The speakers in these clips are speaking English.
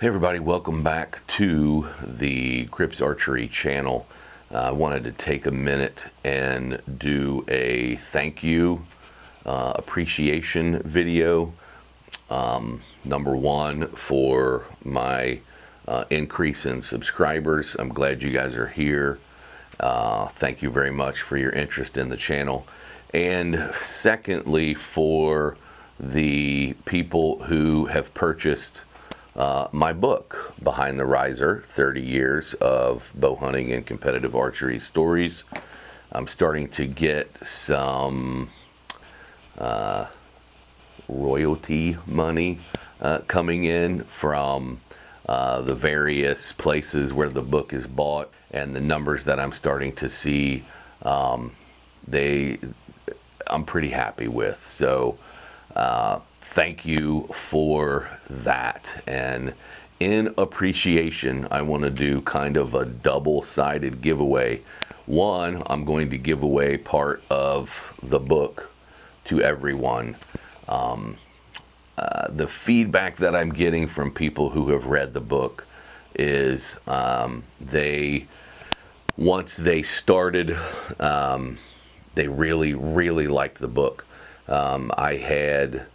Hey everybody, welcome back to the Grips Archery channel. I wanted to take a minute and do a thank you appreciation video. Number one, for my increase in subscribers. I'm glad you guys are here. Thank you very much for your interest in the channel. And secondly, for the people who have purchased my book, Behind the Riser, 30 Years of Bow Hunting and Competitive Archery Stories. I'm starting to get some royalty money coming in from the various places where the book is bought, and the numbers that I'm starting to see, I'm pretty happy with. So thank you for that. And in appreciation, I want to do kind of a double-sided giveaway. One, I'm going to give away part of the book to everyone. The feedback that I'm getting from people who have read the book is once they started, they really liked the book. I had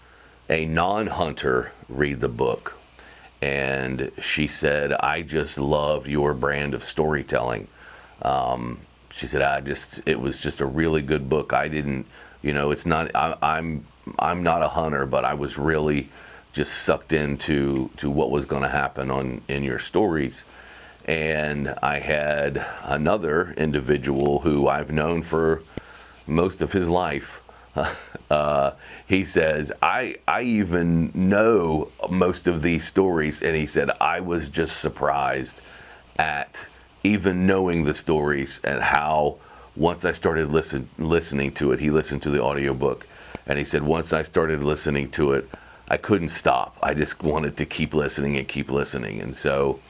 a non-hunter read the book, and she said, I just love your brand of storytelling. She said, it was just a really good book. I didn't, it's not, I'm not a hunter, but I was really just sucked into what was going to happen in your stories. And I had another individual who I've known for most of his life. He says, I even know most of these stories, and he said, I was just surprised at even knowing the stories, and how once I started listening to it, he listened to the audiobook, and he said, once I started listening to it, I couldn't stop. I just wanted to keep listening and keep listening. And so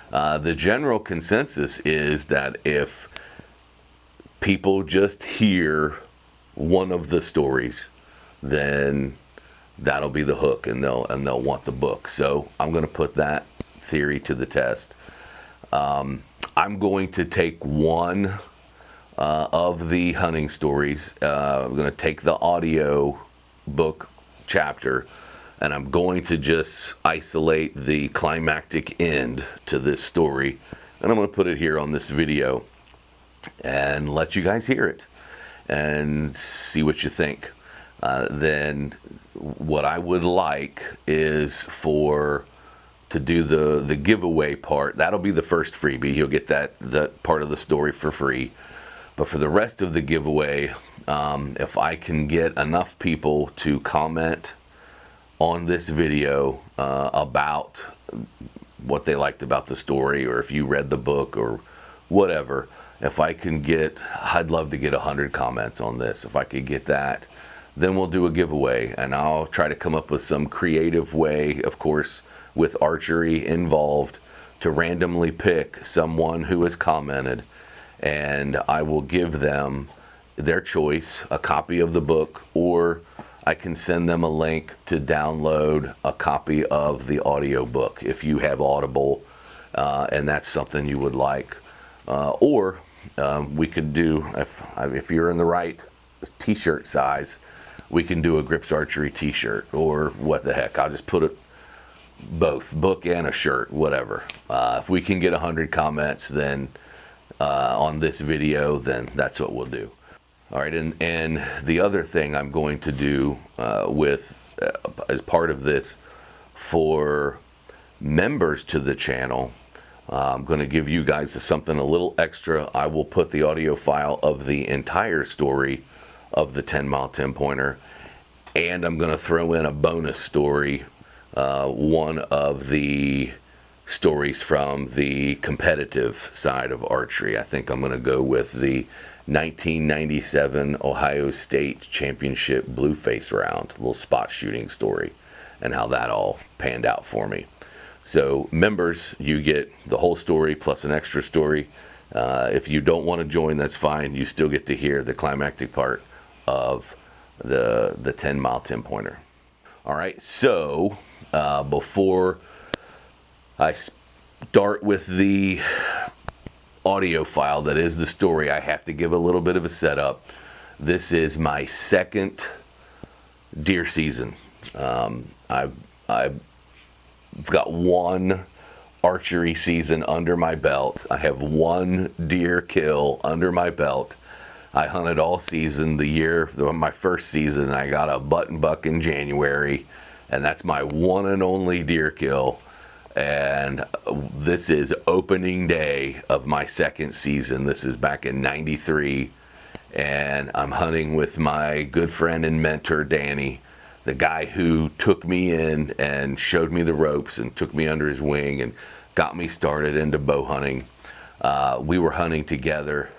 the general consensus is that if people just hear one of the stories, then that'll be the hook, and they'll want the book. So I'm going to put that theory to the test. I'm going to take one of the hunting stories. I'm going to take the audio book chapter, and I'm going to just isolate the climactic end to this story, and I'm going to put it here on this video and let you guys hear it and see what you think. Then what I would like is to do the giveaway part. That'll be the first freebie. You'll get that part of the story for free. But for the rest of the giveaway, if I can get enough people to comment on this video about what they liked about the story, or if you read the book or whatever, I'd love to get 100 comments on this. If I could get that, then we'll do a giveaway, and I'll try to come up with some creative way, of course, with archery involved, to randomly pick someone who has commented, and I will give them their choice, a copy of the book, or I can send them a link to download a copy of the audio book if you have Audible, and that's something you would like. Or we could do, if you're in the right t-shirt size, we can do a Grips Archery t-shirt, or what the heck, I'll just put it both, book and a shirt, whatever. If we can get 100 comments then on this video, then that's what we'll do. All right, and the other thing I'm going to do as part of this, for members to the channel, I'm going to give you guys something a little extra. I will put the audio file of the entire story of the 10-mile 10-pointer, and I'm going to throw in a bonus story, one of the stories from the competitive side of archery. I think I'm going to go with the 1997 Ohio State Championship Blueface round, little spot shooting story, and how that all panned out for me. So members, you get the whole story plus an extra story. If you don't want to join, that's fine. You still get to hear the climactic part of the 10-mile 10-pointer. All right, so before I start with the audio file that is the story. I have to give a little bit of a setup. This is my second deer season. I've got one archery season under my belt. I have one deer kill under my belt. I hunted all season. My first season, I got a button buck in January, and that's my one and only deer kill. And this is opening day of my second season. This is back in '93, and I'm hunting with my good friend and mentor, Danny, the guy who took me in and showed me the ropes and took me under his wing and got me started into bow hunting. We were hunting together.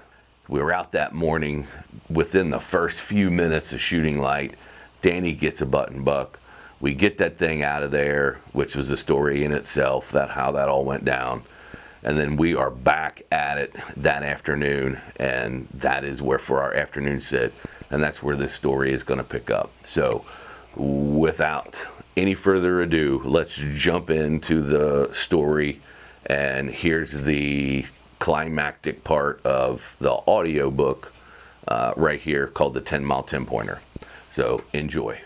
We were out that morning. Within the first few minutes of shooting light, Danny gets a button buck. We get that thing out of there, which was a story in itself, how that all went down. And then we are back at it that afternoon, and that is where for our afternoon sit, and that's where this story is going to pick up. So without any further ado, let's jump into the story, and here's the climactic part of the audio book right here, called the 10 Mile 10-Pointer. So enjoy.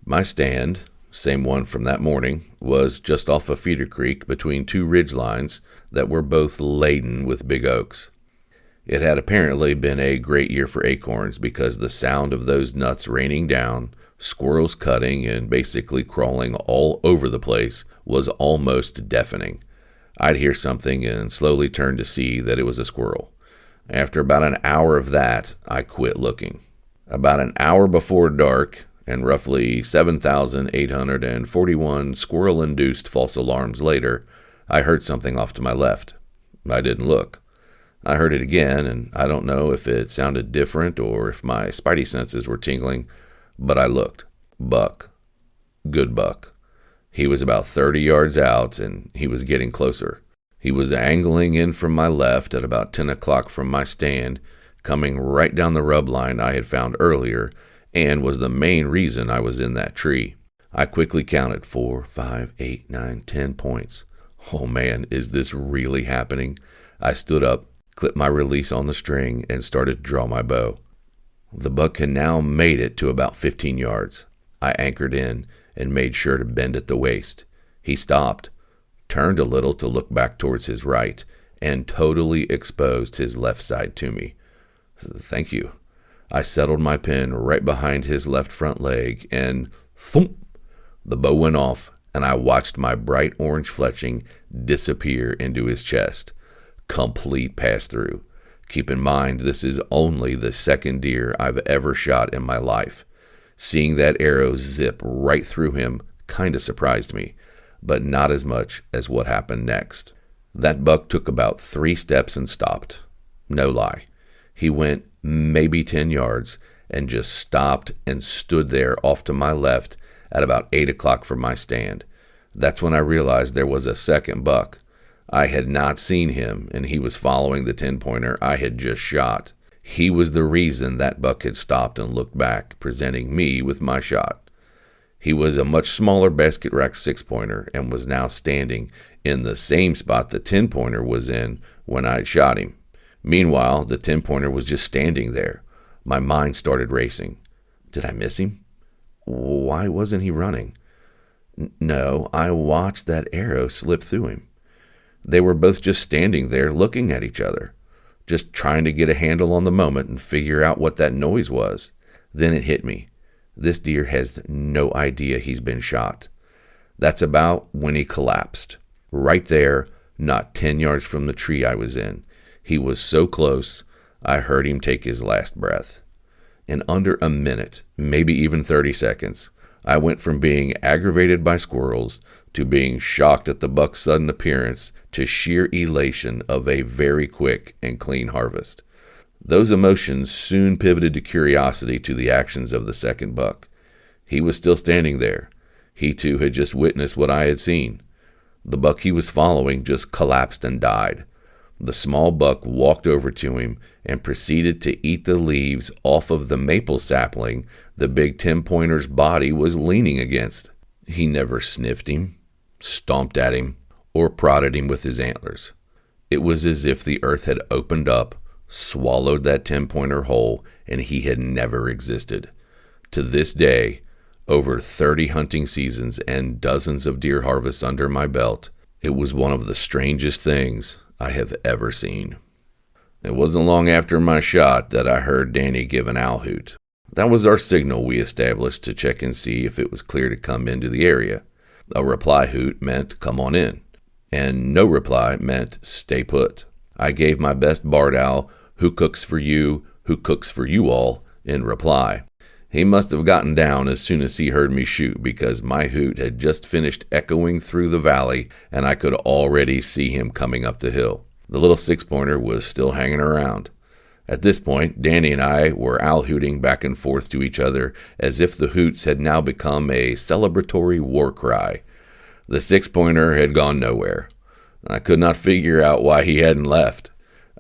My stand, same one from that morning, was just off of Feeder Creek between two ridge lines that were both laden with big oaks. It had apparently been a great year for acorns because the sound of those nuts raining down, squirrels cutting and basically crawling all over the place was almost deafening. I'd hear something and slowly turn to see that it was a squirrel. After about an hour of that, I quit looking. About an hour before dark, and roughly 7,841 squirrel-induced false alarms later, I heard something off to my left. I didn't look. I heard it again, and I don't know if it sounded different or if my spidey senses were tingling, but I looked. Buck. Good buck. He was about 30 yards out, and he was getting closer. He was angling in from my left at about 10 o'clock from my stand, coming right down the rub line I had found earlier, and was the main reason I was in that tree. I quickly counted 4, 5, 8, 9, 10 points. Oh man, is this really happening? I stood up, clipped my release on the string, and started to draw my bow. The buck had now made it to about 15 yards. I anchored in and made sure to bend at the waist. He stopped, turned a little to look back towards his right, and totally exposed his left side to me. Thank you. I settled my pin right behind his left front leg, and thump! The bow went off, and I watched my bright orange fletching disappear into his chest. Complete pass-through. Keep in mind, this is only the second deer I've ever shot in my life. Seeing that arrow zip right through him kinda surprised me, but not as much as what happened next. That buck took about 3 steps and stopped. No lie. He went maybe 10 yards and just stopped and stood there off to my left at about 8 o'clock from my stand. That's when I realized there was a second buck. I had not seen him, and he was following the 10-pointer I had just shot. He was the reason that buck had stopped and looked back, presenting me with my shot. He was a much smaller basket rack 6-pointer and was now standing in the same spot the 10-pointer was in when I shot him. Meanwhile, the 10-pointer was just standing there. My mind started racing. Did I miss him? Why wasn't he running? No, I watched that arrow slip through him. They were both just standing there looking at each other, just trying to get a handle on the moment and figure out what that noise was. Then it hit me. This deer has no idea he's been shot. That's about when he collapsed. Right there, not 10 yards from the tree I was in. He was so close, I heard him take his last breath. In under a minute, maybe even 30 seconds, I went from being aggravated by squirrels to being shocked at the buck's sudden appearance to sheer elation of a very quick and clean harvest. Those emotions soon pivoted to curiosity to the actions of the second buck. He was still standing there. He too had just witnessed what I had seen. The buck he was following just collapsed and died. The small buck walked over to him and proceeded to eat the leaves off of the maple sapling the big 10-pointer's body was leaning against. He never sniffed him, stomped at him, or prodded him with his antlers. It was as if the earth had opened up, swallowed that 10-pointer whole, and he had never existed. To this day, over 30 hunting seasons and dozens of deer harvests under my belt, it was one of the strangest things I have ever seen. It wasn't long after my shot that I heard Danny give an owl hoot. That was our signal we established to check and see if it was clear to come into the area. A reply hoot meant come on in, and no reply meant stay put. I gave my best barred owl, who cooks for you all, in reply. He must have gotten down as soon as he heard me shoot, because my hoot had just finished echoing through the valley and I could already see him coming up the hill. The little 6-pointer was still hanging around. At this point, Danny and I were owl hooting back and forth to each other as if the hoots had now become a celebratory war cry. The 6-pointer had gone nowhere. I could not figure out why he hadn't left.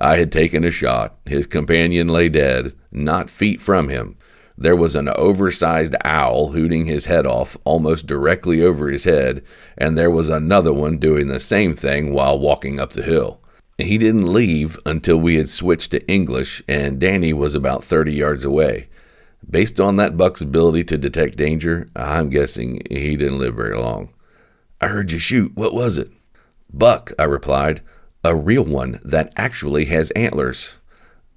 I had taken a shot. His companion lay dead, not feet from him. There was an oversized owl hooting his head off almost directly over his head, and there was another one doing the same thing while walking up the hill. He didn't leave until we had switched to English, and Danny was about 30 yards away. Based on that buck's ability to detect danger, I'm guessing he didn't live very long. "I heard you shoot. What was it?" "Buck," I replied. "A real one that actually has antlers."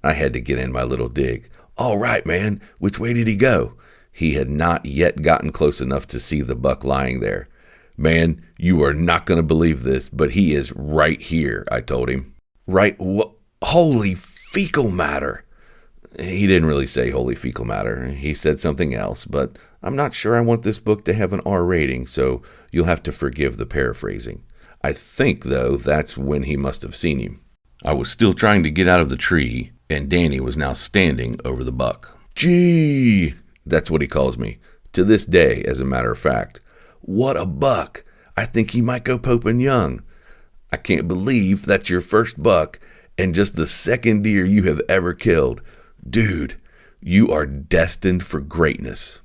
I had to get in my little dig. "All right, man. Which way did he go?" He had not yet gotten close enough to see the buck lying there. "Man, you are not going to believe this, but he is right here," I told him. "Right? Holy fecal matter." He didn't really say holy fecal matter. He said something else, but I'm not sure I want this book to have an R rating, so you'll have to forgive the paraphrasing. I think, though, that's when he must have seen him. I was still trying to get out of the tree, and Danny was now standing over the buck. "Gee!" That's what he calls me. To this day, as a matter of fact. "What a buck! I think he might go Pope and Young. I can't believe that's your first buck and just the second deer you have ever killed. Dude, you are destined for greatness."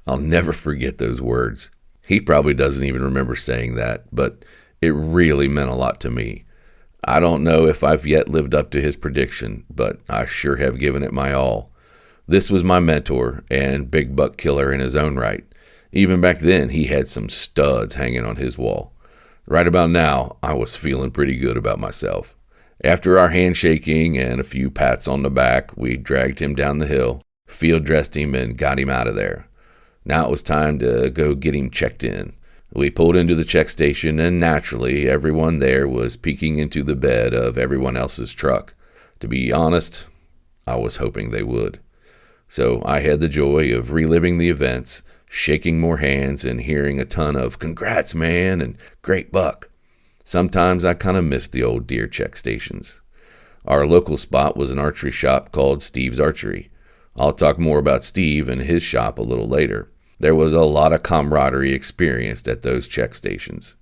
I'll never forget those words. He probably doesn't even remember saying that, but it really meant a lot to me. I don't know if I've yet lived up to his prediction, but I sure have given it my all. This was my mentor and big buck killer in his own right. Even back then, he had some studs hanging on his wall. Right about now, I was feeling pretty good about myself. After our handshaking and a few pats on the back, we dragged him down the hill, field dressed him, and got him out of there. Now it was time to go get him checked in. We pulled into the check station, and naturally, everyone there was peeking into the bed of everyone else's truck. To be honest, I was hoping they would. So I had the joy of reliving the events, shaking more hands, and hearing a ton of "Congrats, man," and "Great buck." Sometimes I kind of missed the old deer check stations. Our local spot was an archery shop called Steve's Archery. I'll talk more about Steve and his shop a little later. There was a lot of camaraderie experienced at those check stations.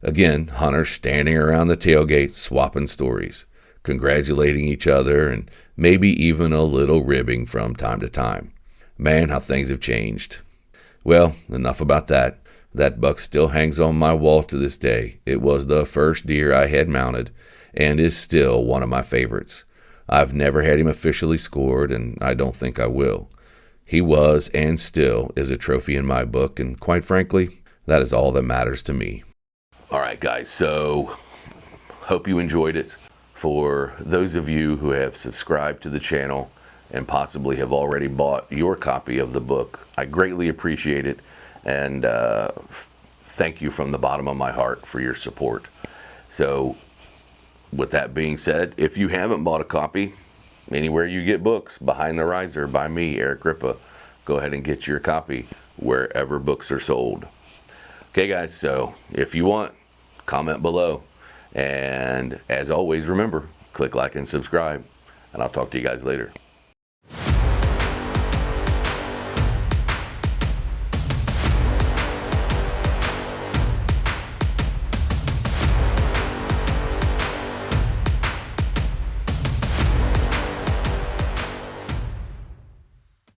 Again, hunters standing around the tailgate swapping stories, congratulating each other, and maybe even a little ribbing from time to time. Man, how things have changed. Well, enough about that. That buck still hangs on my wall to this day. It was the first deer I had mounted and is still one of my favorites. I've never had him officially scored, and I don't think I will. He was and still is a trophy in my book, and quite frankly, that is all that matters to me. All right, guys, so hope you enjoyed it. For those of you who have subscribed to the channel and possibly have already bought your copy of the book, I greatly appreciate it, and thank you from the bottom of my heart for your support. So with that being said, if you haven't bought a copy, anywhere you get books, Behind the Riser by me, Eric Ripa, go ahead and get your copy wherever books are sold. Okay, guys, so if you want, comment below. And as always, remember, click like and subscribe, and I'll talk to you guys later.